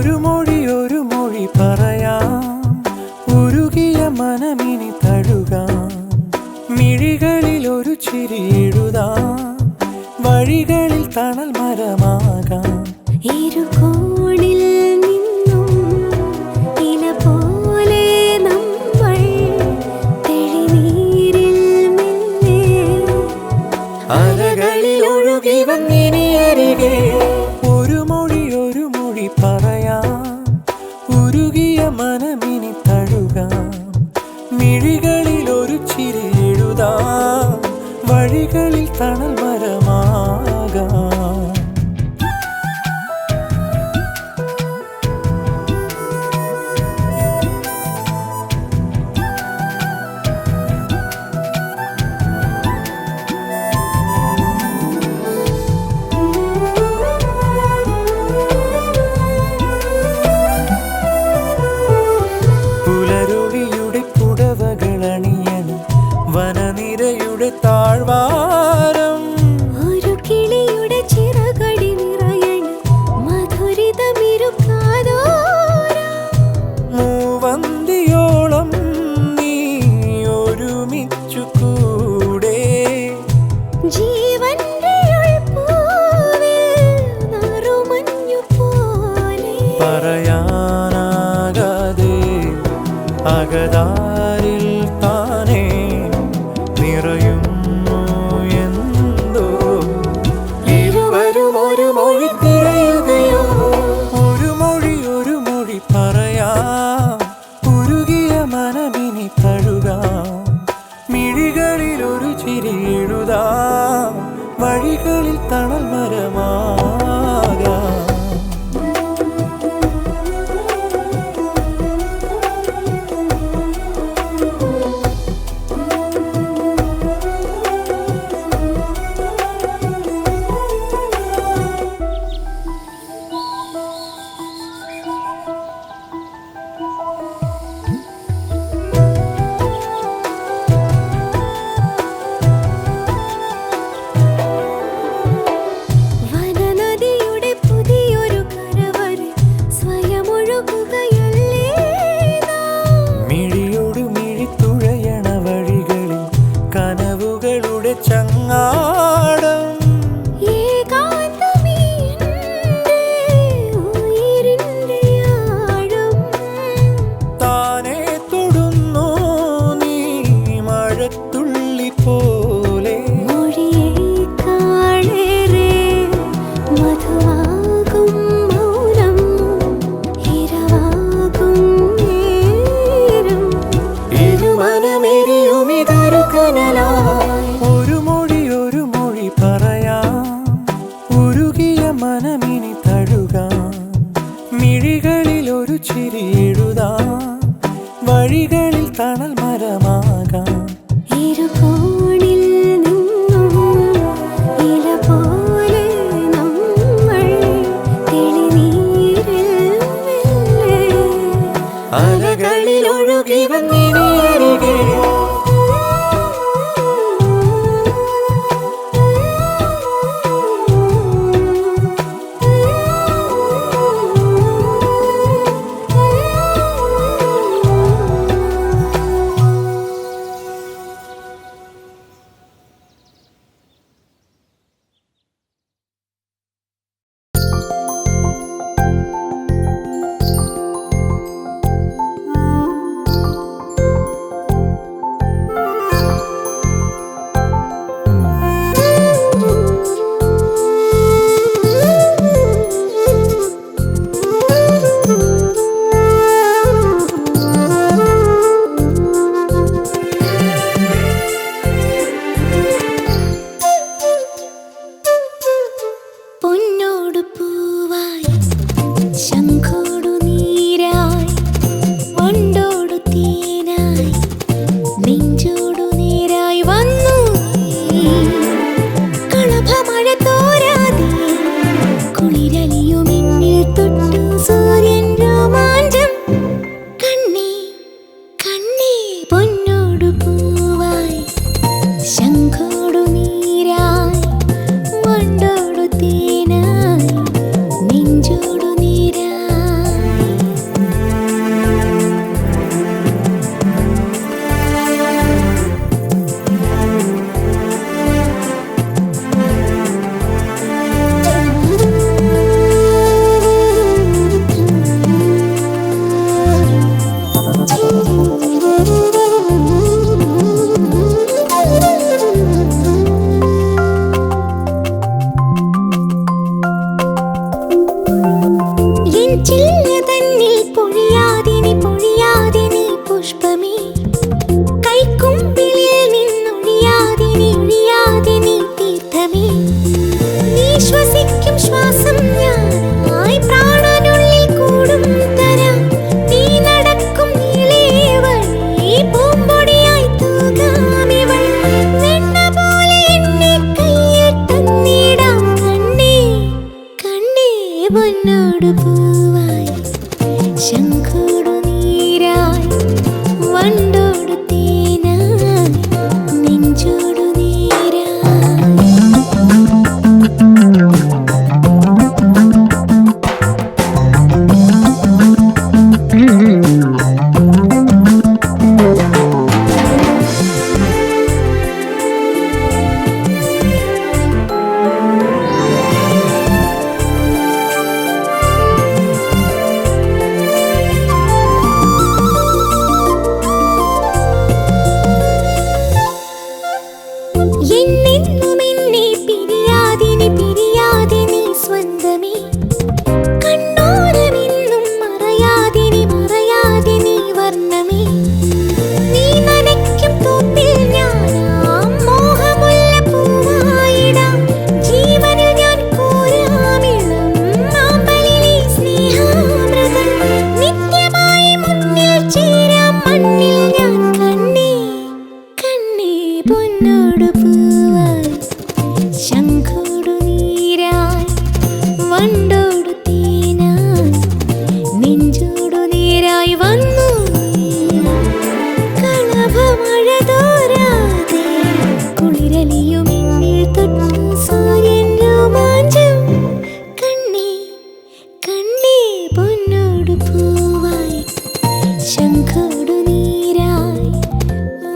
ഒരു മൊഴി പറയാം, ഉരുകിയ മനമിനി തഴുകാം, മിഴികളിൽ ഒരു ചിരി എഴുതാം, വഴികളിൽ തണൽ മരമാകാം. ഇരുകോണിൽ നിന്നും ഇല പോലെ നമ്മൾ തെളിനീരിൽ മെല്ലെ അലകളിൽ ഒഴുകി വന്നിനി അരികെ. ഒരു മൊഴി പറയാം, ഉരുകിയ മനമിനി തഴുകാം, മിഴികളിൽ ഒരു ചിരി എഴുതാം, വഴികളിൽ തണൽ മരമാകാം. പുലരുവിയുടെ പുടവകളണിയണം, വനനിരയുടെ താഴ്വാരം, ഒരു കിളിയുടെ ചിറകടി നിറയണം, മധുരിതമിരുക്കാതോരം. മൂവന്തിയോളം നീ ഒരുമിച്ചു കൂടെ, ജീവന്റെ ഉൾപ്പൂവിൽ നറുമഞ്ഞു പോലെ പറയാനാകാതെ അകതാരിൽ താനേ നിറയുന്നു എന്തോ. ഇരുവരും ഒരു മൊഴി തിരയുകയോ. ഒരു മൊഴി പറയാം, ഉരുകിയ മനമിനി തഴുകാം, മിഴികളിൽ ഒരു ചിരി എഴുതാം, വഴികളിൽ തണൽ മരമാകാം. വനനദിയുടെ പുതിയൊരു കരവരെ സ്വയമൊഴുകുകയല്ലേ നാം. മിഴിയോട് മിഴിത്തുഴയണ വഴികളിൽ കനവുകളുടെ ചങ്ങാടം, ഏകാന്തമീ എൻ്റെ ഉയിരിൻ്റെ ആഴം. താനേ തൊടുന്നു നീ മഴത്തുള്ളി പോലെ. മൊഴിയേക്കാളേറെ മധുവാകും മൗനം, ഇരവാകും നേരം. ഇരുമനമെരിയുമിതൊരു കനലായി. ഒരു എന്നെന്നും എന്നെ പിരിയാതിനി പിരിയാതെ നീ സ്വന്തമേ കണ്ണോരമെന്നും മറയാതിനി മറയാതെ നീ വർണ്ണമേ നീ നനയ്ക്കും തോപ്പിൽ ഞാനാം മോഹമുള്ള പൂവായിടാം ജീവനിൽ ഞാൻ കോരാമിളം മാമ്പലിലെ സ്നേഹാമൃതം നിത്യമായി മുന്നിൽ ചേരാം മണ്ണിൽ ഞാൻ കണ്ണേ കണ്ണേ പൊന്നോടു പൂവായി ശംഖോടു നീരായി വണ്ടോടു തേനായി നെഞ്ചോടു നേരായി വന്നു കളഭമഴ തോരാതെ കുളിരലിയും എന്നിൽ തൊട്ടു സൂര്യൻ രോമാഞ്ചം കണ്ണേ കണ്ണേ പൊന്നോടു പൂവായി ശംഖോടു നീരായി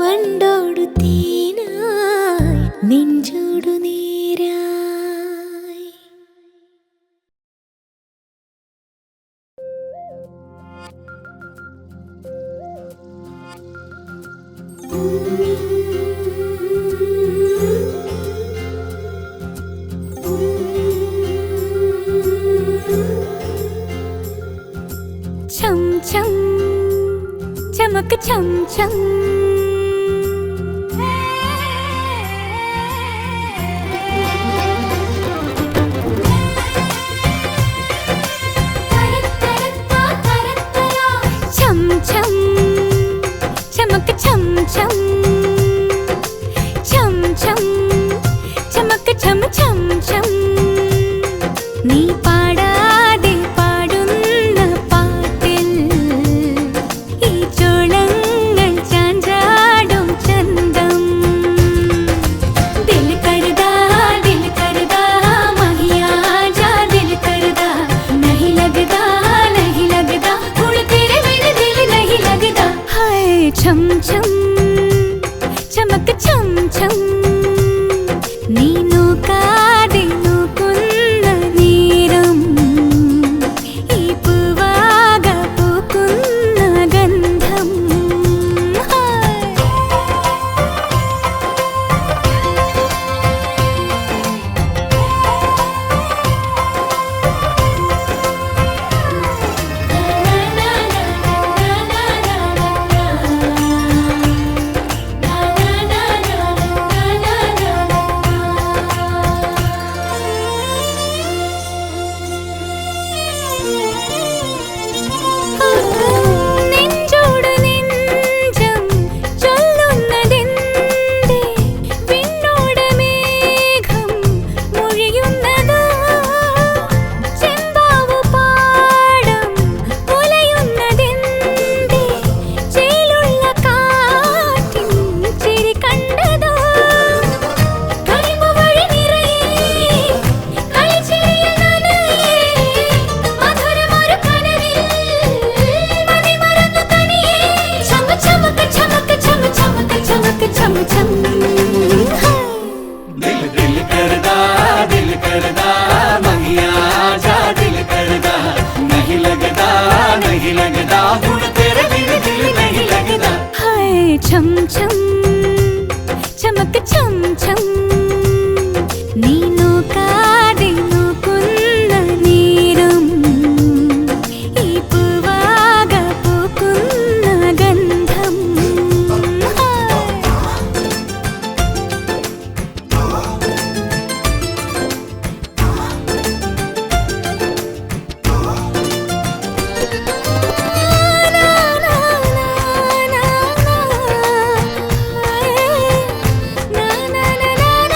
വണ്ടോടു തേനായി നെഞ്ചോടു നേരായി. छम छम चमक छम छम छम छम चमक छम छम छम छम चमक छम छम छम നീ പാടാതെ പാടുന്ന പാട്ടിൽ ഈ ചോളങ്ങൾ ചാഞ്ചാടും ചന്തം ദിൽ കരുതാ മഹിയാ ജാ ദിൽ കരുതാ नहीं लगदा हुण तेरे बिन दिल नहीं लगदा हाय छम छम चमक छम छम നീ നോക്കാതെ നോക്കുന്ന നേരം ഈ പൂവാക പൂക്കുന്ന ഗന്ധം നെഞ്ചോട് നെഞ്ചം ചൊല്ലുന്നതെന്തേ വിണ്ണോട് മേഘം മൊഴിയുന്നതോ ചെമ്പാവു പാടം പുലയുന്നതെന്തേ ചേലുള്ള കാറ്റിൻ ചിരി കണ്ടതോ കരിമ്പു വഴി നിറയെ കളിച്ചിരിയിൽ നനയേ മധുരമൊരു കനവിൽ മതിമറന്നു തനിയേ ചമ ചമക ചമക ചമ ചമക ചമക ചമ ചം दिल करदा महिया जा दिल करदा नहीं लगदा हुण तेरे बिन दिल नहीं लगदा हाय छम छम चमक छम छम നീ നോക്കാതെ നോക്കുന്ന നേരം ഈ പൂവാക പൂക്കുന്ന ഗന്ധം na na na na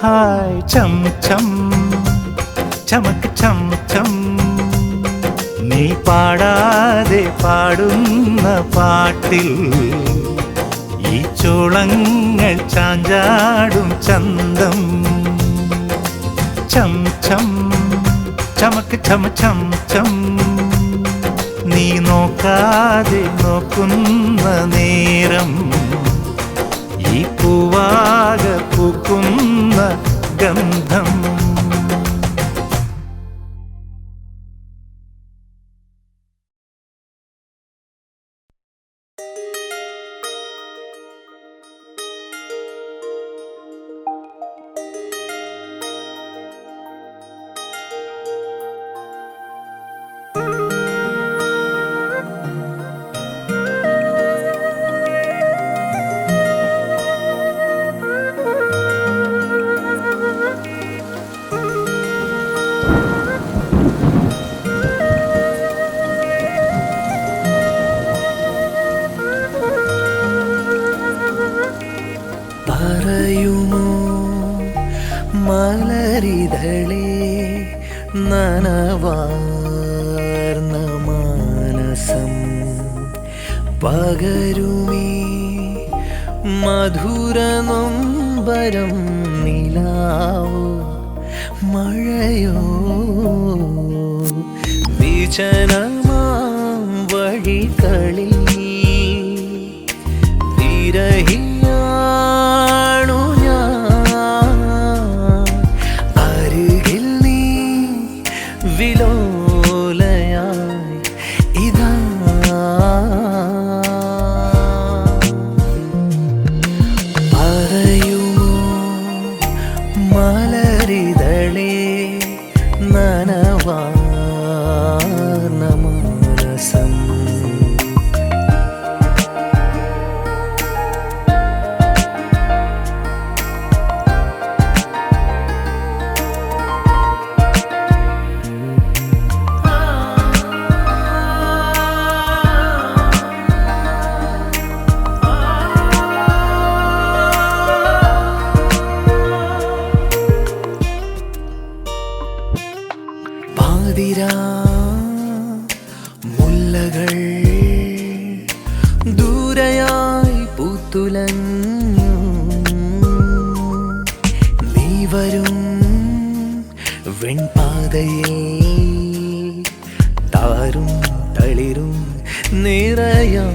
ഹായ് ചം ചം ചമക്ക് ചം ചം നീ പാടാതെ പാടുന്ന പാട്ടിൽ ഈ ചോളങ്ങൾ ചാഞ്ചാടും ചന്തം ചം ചം ചമക്ക് ചമ ചം ചം നീ നോക്കാതെ നോക്കുന്ന നേരം ഈ പൂവാക പൂക്കുന്ന ഗന്ധം പറയുമോ മലരിതളേ നനവാർന്ന മാനസം പകരുമീ മധുര നൊമ്പരം നിലാവോ മഴയോ വിജനമാം വഴികളിൽ വിരഹിയാണു ഞാൻ അരികിൽ നീ വിലോലയായി ഇതാ പറയുമോ മലരിതളേ നനവാർന്ന മാനസം പാതിരാ മുല്ലകൾ ദൂരയായി പൂത്തുലഞ്ഞു നീ വരും വെൺപാതയിൽ താരും തളിരും നിറയാ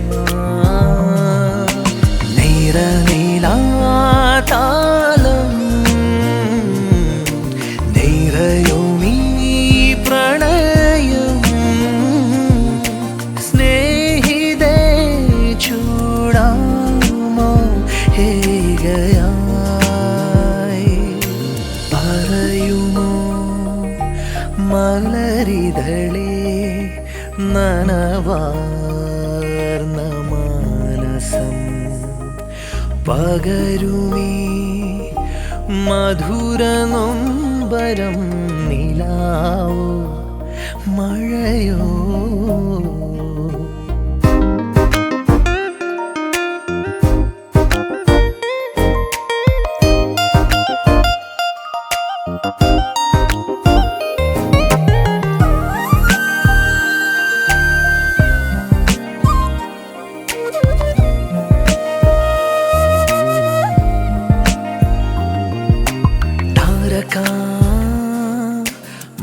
നീലാതാളം നിറയുമീ പ്രണയം സ്നേഹിതേ ചൂടാമോ ഹേഗയായി പറയുമോ മലരിതളേ നനവാർന്ന മാനസം പകരുമീ മധുര നൊമ്പരം നിലാവോ മഴയോ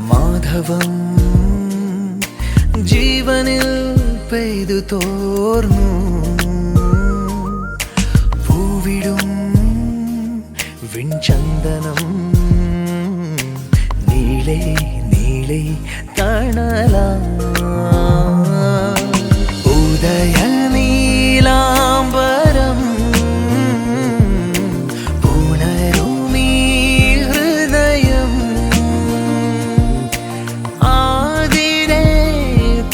മാധവം ജീവനിൽ പെയ്തു തോർന്നു പൂവിടും വിൺചന്ദനം നീളെ നീളെ തണലാ ഉദയ നീലാംബരം പുനരുമീ ഹൃദയം ആതിരേ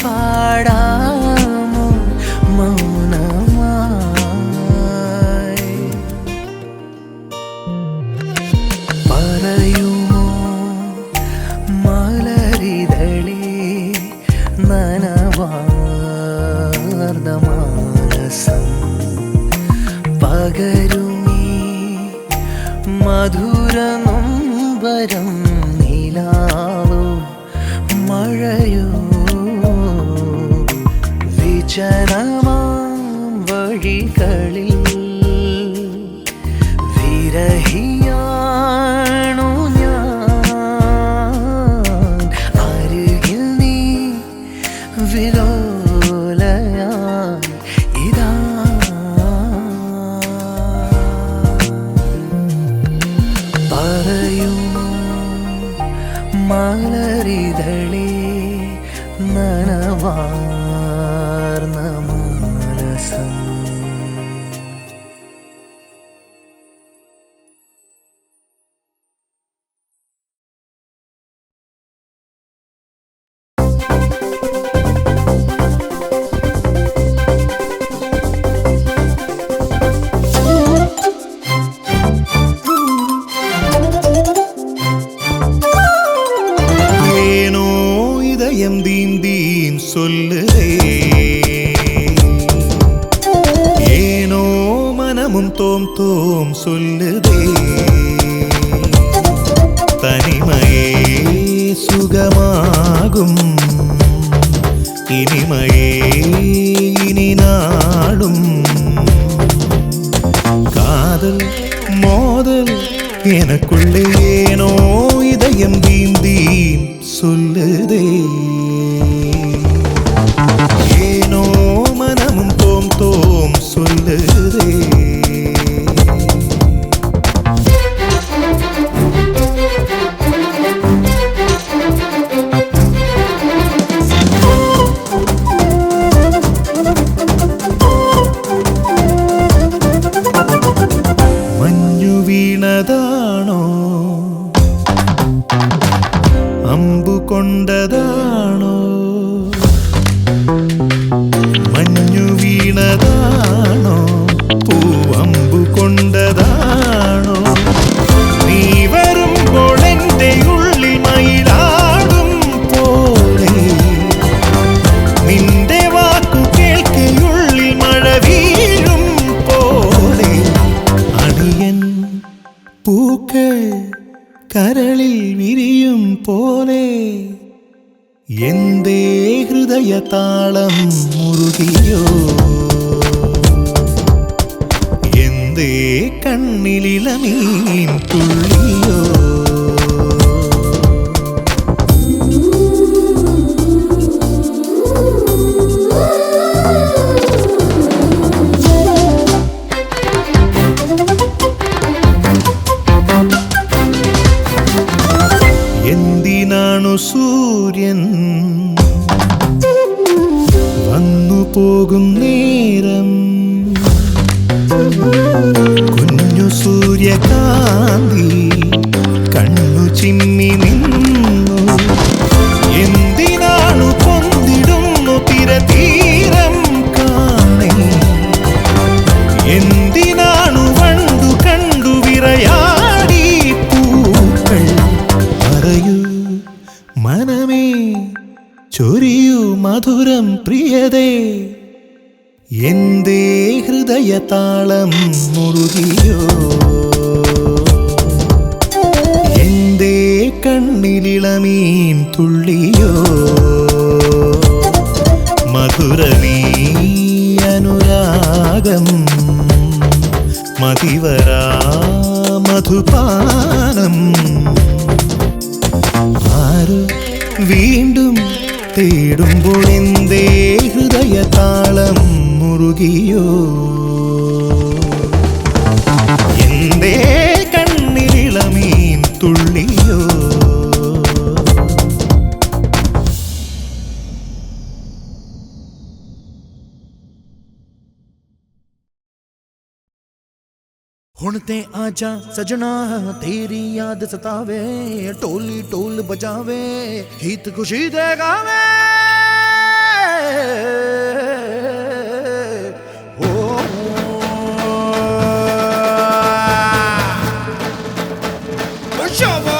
പാടാമോ മൗനമായി പറയുമോ മലരിതളേ നനവാർന്ന മാനസം പകരുമീ മധുര വരം നിലാവോ മഴയോ വിജനമാം വഴികളിൽ വിരഹിയാണു ഞാൻ അരികിൽ നീ വിലോലയായി ഇതാ പറയുമോ മലരിതളേ നനവാർന്ന മാനസം ஏனோ இதயம் தீம் தீம் சொல்லுதே ஏனோ மனமும் தோம் தோம் சொல்லுதே தனிமையே சுகமாகும் இனிமையே இனி நாடும் காதல் மோதல் எனக்குள்ளே ஏனோ இதயம் தீம் தீம் சொல்லுதே ஏனோ மனமும் தோம் தோம் சொல்லுதே മഞ്ഞു വീണതാണോ അമ്പു കൊണ്ടതാണോ മഞ്ഞു വീണതാണോ പൂവമ്പു കൊണ്ടതാണോ നീ വരുമ്പോൾ എൻ്റെ ഉള്ളിൽ മയിലാടും പോലെ നിന്റെ വാക്കു കേൾക്കയുള്ളിൽ മഴ വീഴും പോലെ അണിയൻ പൂക്കൾ കരളിൽ വിരിയും പോലെ എന്തേ ഹൃദയ താളം മുറുകിയോ എന്തേ കണ്ണിലിളമീൻ തുള്ളിയോ എന്തിനാണു സൂര്യൻ വന്നു പോകും നേരം കുഞ്ഞു സൂര്യകാന്തി കണ്ണു ചിമ്മി നിന്നു എന്തിനാണു കൊന്നിടുന്നു തിരതീരം കാണേ എന്തിനാണു വണ്ടു കണ്ടു വിറയാടി പൂക്കൾ പറയൂ മനമേ ചൊരിയൂ മധുരം പ്രിയതേ എന്തേ ഹൃദയ താളം മുറുകിയോ എന്തേ കണ്ണിലിളമീൻ തുള്ളിയോ മധുരമീ അനുരാഗം മതിവരാ മധുപാനം ആര് വീണ്ടും തേടുമ്പോൾ എന്തേ ഹൃദയ താളം മുറുകിയോ എന്തേ കണ്ണിലിളമീൻ തുള്ളിയോ ਹੁਣ ਤੇ ਆਜਾ ਸਜਣਾ ਤੇਰੀ ਯਾਦ ਸਤਾਵੇ ਢੋਲੀ ਢੋਲ ਬਜਾਵੇ ਹੀਤ ਖੁਸ਼ੀ ਦੇ ਗਾਵੇ ਓ ਸ਼ਾਬਾ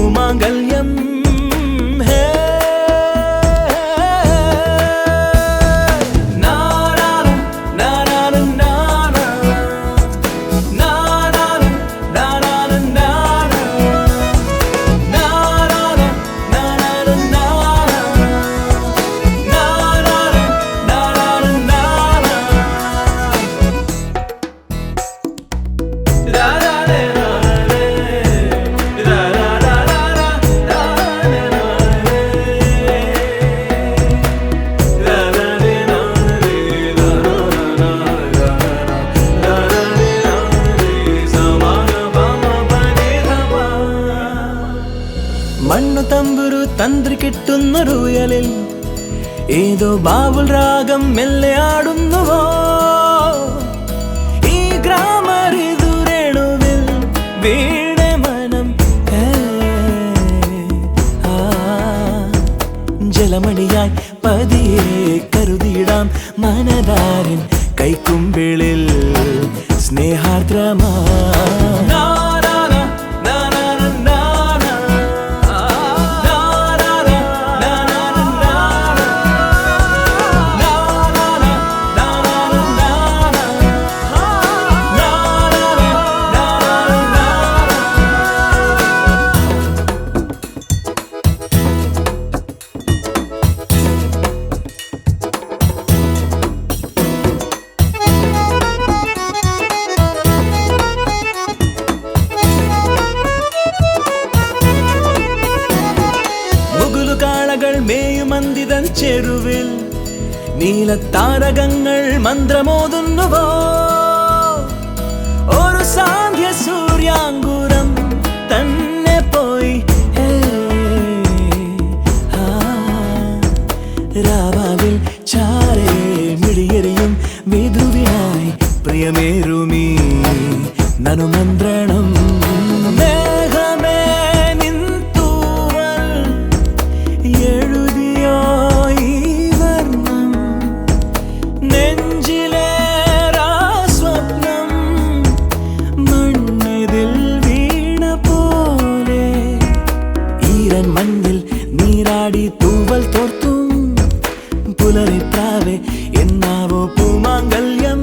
പൂമാംഗല്യം മണ്ണു തമ്പുരു തന്ത്രി കിട്ടുന്നൊരുയലിൽ ഏതോ ബാവുൽ രാഗം മെല്ലെ ആടുന്നുവോ ഈ ഗ്രാമരിതുരേണുവിൽ വീണ മനം ജലമണിയായി പതിയെ കരുതിയിടാം മനതാരിൻ കൈക്കുമ്പിളിൽ സ്നേഹാർദ്രമാ മേയുമന്ദിതൻ ചെരുവിൽ നീലത്താരകങ്ങൾ മന്ത്രമോതുന്നുവോ ഒരു സാന്ധ്യ സൂര്യാങ്കുരം തന്നെ പോയി രാവാലിൽ ചാരേ മിഴിയെറിയും വിധുവിനായി പ്രിയമേറുമീ നനുമന്ത്രണം മണ്ണിൽ നീരാടി തൂവൽ തോർത്തും പുലരി പ്രാവെ എന്നാവോ പൂമാംഗല്യം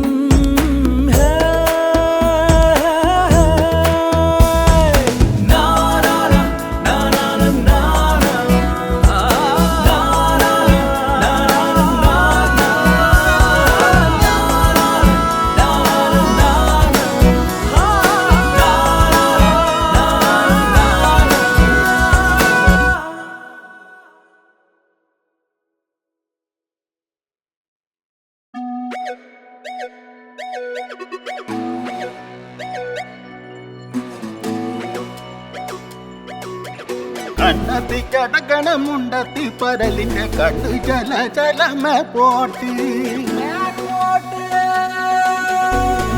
കണ്ണത്തി കടകണമുണ്ടത്തി പരലിന്റെ കണ്ണു ചല ചലമ പോട്ടി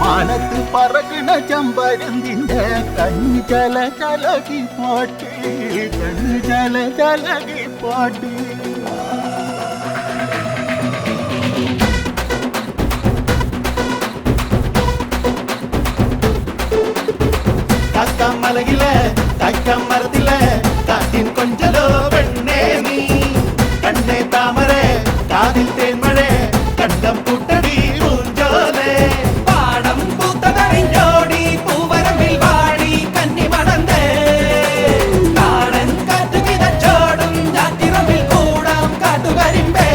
മാനത്ത് പറകണ ചമ്പരന്തിന്റെ കണ്ണു ചല ചലകി പോട്ടി കണ്ണു ചല ചലകി പോട്ടി മലകിലെ തക്കം മരത്തിലെ കാറ്റിൻ കൊഞ്ചലോ പെണ്ണേ നീ കണ്ണേ താമരേ കാതിൽ തേന്മഴേ കണ്ടം കൂട്ടടി പൂഞ്ചോലേ പാടം പൂത്തതറിഞ്ഞോടി പൂവരമ്പിൽ വാടി കന്നി മണന്തേ കാടൻ കാറ്റു കിതച്ചോടും ജാത്തിറമ്പിൽ കൂടാം കാട്ടുകരിമ്പേ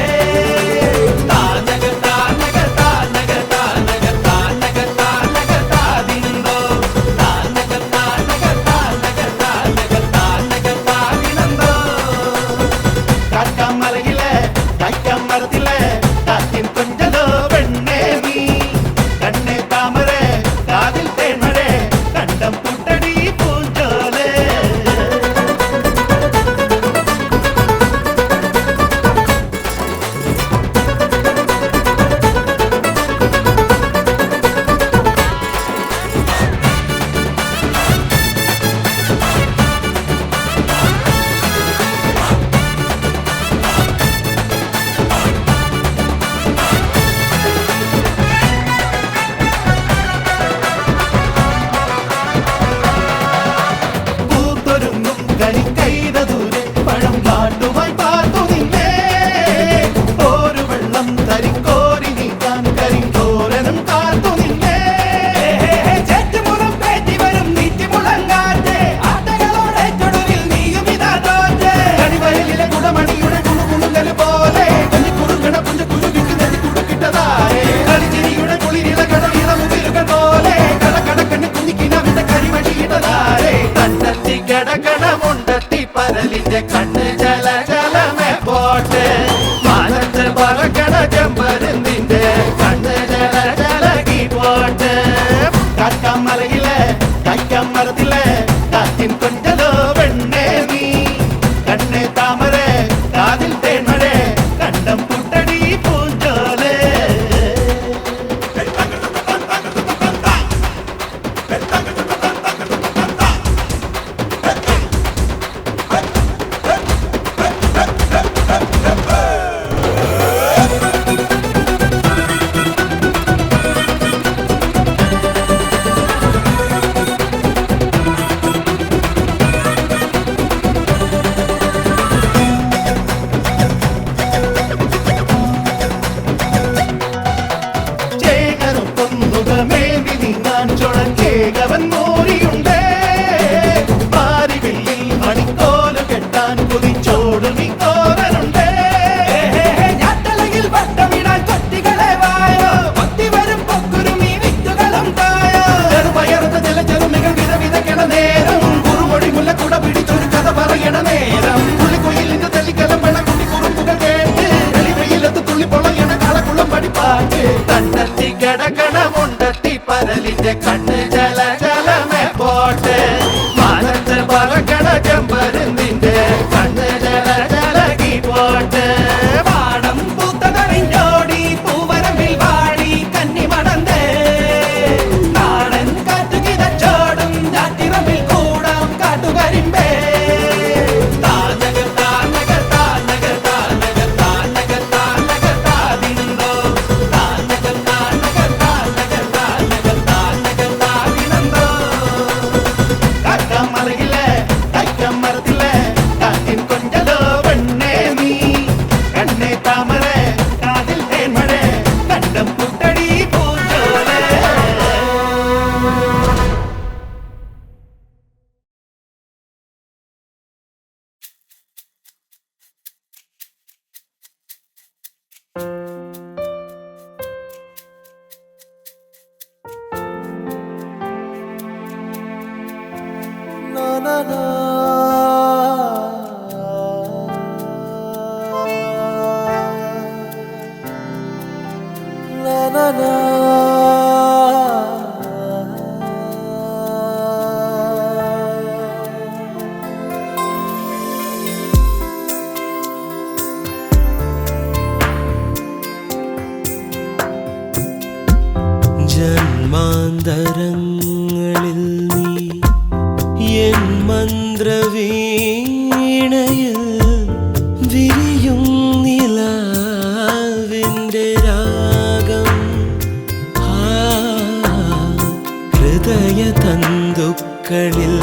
പരലിന്റെ കണ്ണ് ജല ജലമേ പോട്ടെ മാനത്ത് പറക്കണ ചെമ്പരുന്നിന്റെ കണ്ണ് ജല ജലകി പോട്ടെ കാക്കമലയിലെ കൈക്കമരത്തിലെ കാറ്റിൻ കൊഞ്ചലോ വെണ്ണേ നീ കണ്ണേ താമര കാതിൽ തേന്മഴ കണ്ടം പുട്ടടി പൂഞ്ചോലേ പരലിന്റെ കണ്ണ് ജല ജലമേ പോട്ടെ മാനത്ത് പറക്കണ ചെമ്പരുന്നിന്റെ കണ്ണ് ജല ജലകി പോട്ടെ പാടം പൂത്തതറിഞ്ഞോടി പൂവരമ്പിൽ വാടി കന്നി മടന്തേ നാടൻ കാറ്റു കിതച്ചോടും ഞാറ്റിറമ്പിൽ കൂടാം കാട്ടുകരിമ്പേ താനക താനക താനക താനക താനക താനക താതിനോ താനക താനക താനക കാക്കമലയിലെ കൈക്കമരത്തിലെ കാറ്റിൻ കൊഞ്ചലോ വെണ്ണേ നീ കണ്ണേ താമര കാതിൽ തേന്മഴ കണ്ടം പുട്ടടി പൂഞ്ചോലേ ജന്മാന്തരങ്ങളിൽ നീ എൻ മന്ത്രവീണയിൽ വിരിയും നിലാവിൻ്റെ രാഗം ഹൃദയ തന്തുക്കളിൽ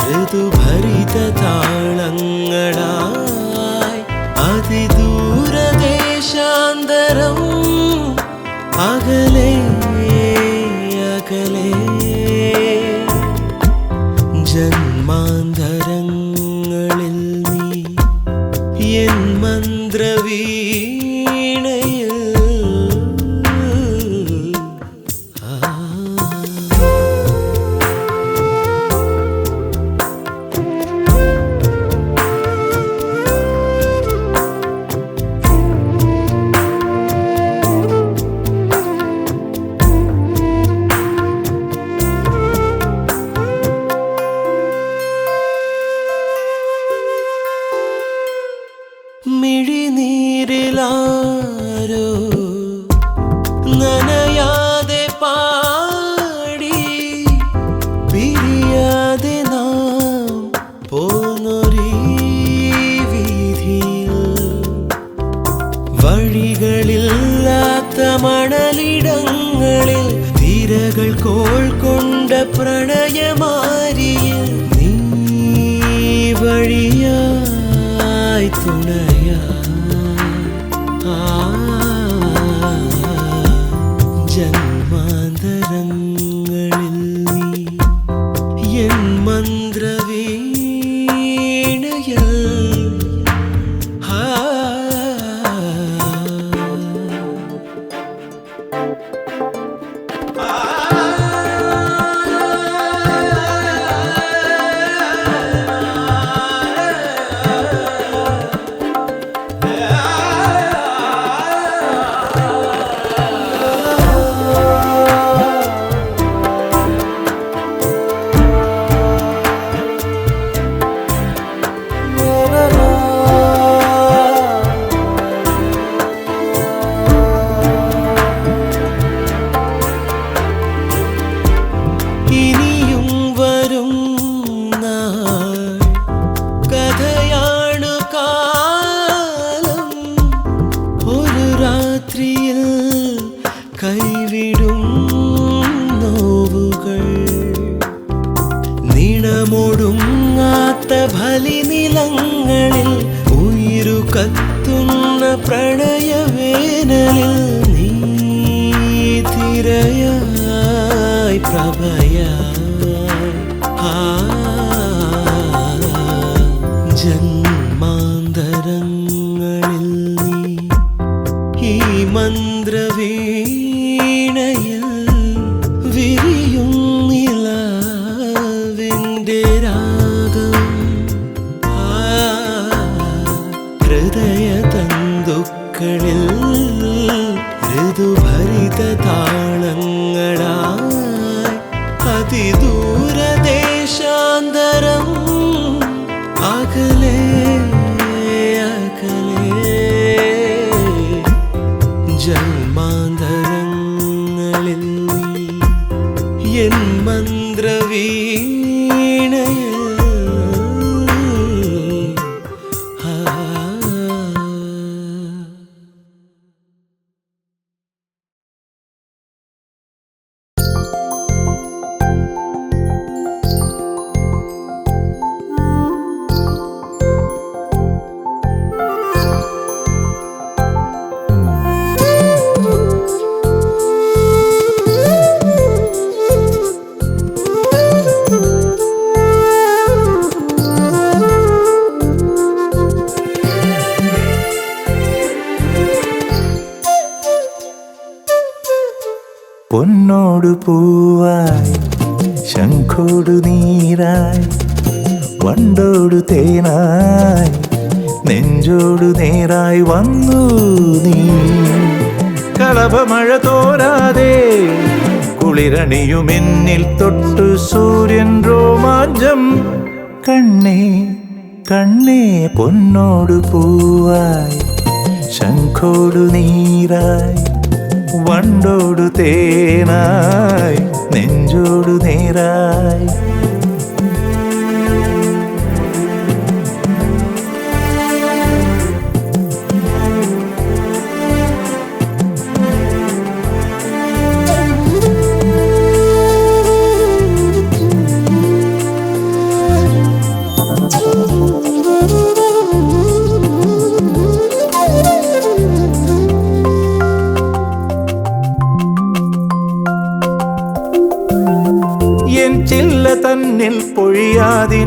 ഋതുഭരിത താളങ്ങളായി അതിദൂരദേശാന്തരം അകലെ അകലെ ജന്മാന്തരങ്ങളിൽ നീ എൻ മന്ത്രവീണയിൽ മിഴിനീരിലാരോ നനയാതെ പാടി പിരിയാതെ നാം പോന്നൊരീ വീതിയിൽ വഴികളില്ലാത്ത മണലിടങ്ങളിൽ തിരകൾ കോൾ കൊണ്ട പ്രണയമാരിയിൽ നീ വഴിയായി തുണയാ ജന്മാന്തരങ്ങളിൽ നീ എൻ മന്ത്രവീണയിൽ അലിനിലങ്ങളിൽ ഉയിരു കത്തുന്ന പ്രണയവേനലിൽ നീ തിരയായി പ്രഭയായി ജന്മാന്തരങ്ങളിൽ നീ ഈ മന്ത്രവീണയിൽ വിരിയും നിലാവിൻ്റെ രാഗം ഹൃദയതന്തുക്കളിൽ ഋതുഭരിത താളങ്ങളായി അതിദൂരദേശാന്തരം അകലെ അകലെ ജന്മാന്തരങ്ങളിൽ നീ എൻ മന്ത്രവീണയിൽ പൊന്നോടു പൂവായി ശംഖോടു നീരായി വണ്ടോടു തേനായി നെഞ്ചോടു നേരായി വന്നു നീ കളഭമഴ തോരാതെ കുളിരണിയുമെന്നിൽ തൊട്ടു സൂര്യൻ രോമാഞ്ചം കണ്ണേ കണ്ണേ പൊന്നോടു പൂവായി ശംഖോടു നീരായി വണ്ടോടു തേനായി നെഞ്ചോടു നേരായി ചില്ല തന്നിൽ പൊഴിയാതെ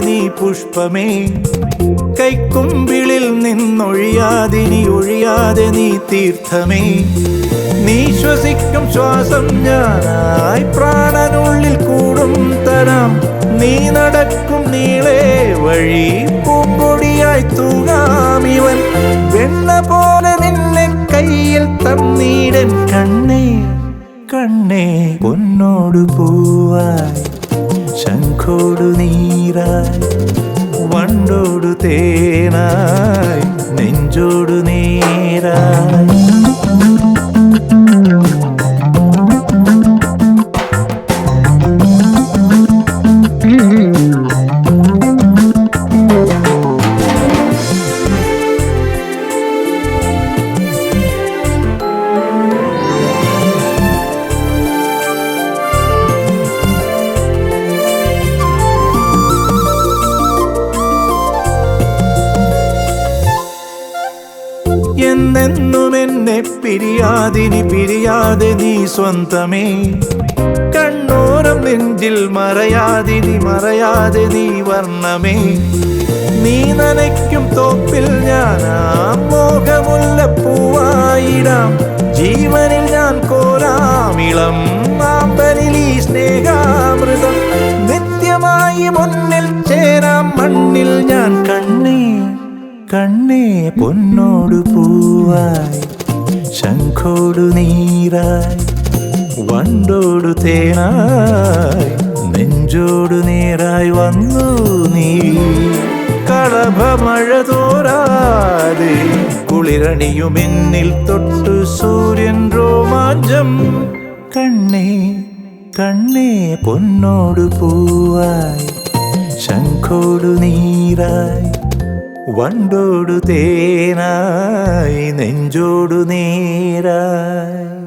നീ പുഷ്പമേ കൈക്കുമ്പിളിൽ നിന്നൊഴിയാതെ നീ തീർത്ഥമേ നീ ശ്വസിക്കും ശ്വാസം ഞാനായി പ്രാണനുള്ളിൽ കൂടും തരാം നീ നടക്കും നീളെ വഴി പൂമ്പൊടിയായി തൂങ്ങാമിവൻ വെണ്ണ പോലെ നിന്നെ കയ്യിൽ തന്നീടൻ കണ്ണേ കണ്ണേ പൊന്നോടു പൂവായി ശംഖോടു നീരായി വണ്ടോടു തേനായി നെഞ്ചോടു നേരായി എന്നെന്നും എന്നെ പിരിയാതെ നീ സ്വന്തമേ കണ്ണോരം നെഞ്ചിൽ മറയാതെ നീ വർണ്ണമേ നീ നനയ്ക്കും തോപ്പിൽ ഞാനാ മോഹമുല്ലപ്പൂവായിടാം ജീവനിൽ ഞാൻ കോരാമിളം ആമ്പലിൽ ഈ സ്നേഹാമൃതം നിത്യമായി മുന്നിൽ ചേരാം മണ്ണിൽ ഞാൻ കണ്ണേ കണ്ണേ പൊന്നോടു പൂവായി ശംഖോടു നീരായി വണ്ടോടു തേനായി നെഞ്ചോടു നേരായി വന്നു നീ കളഭമഴ തോരാതെ കുളിരണിയുമെന്നിൽ തൊട്ടു സൂര്യൻ രോമാഞ്ചം കണ്ണേ കണ്ണേ പൊന്നോടു പൂവായി ശംഖോടു നീരായി വണ്ടോടു തേനായി നെഞ്ചോടു നേരായി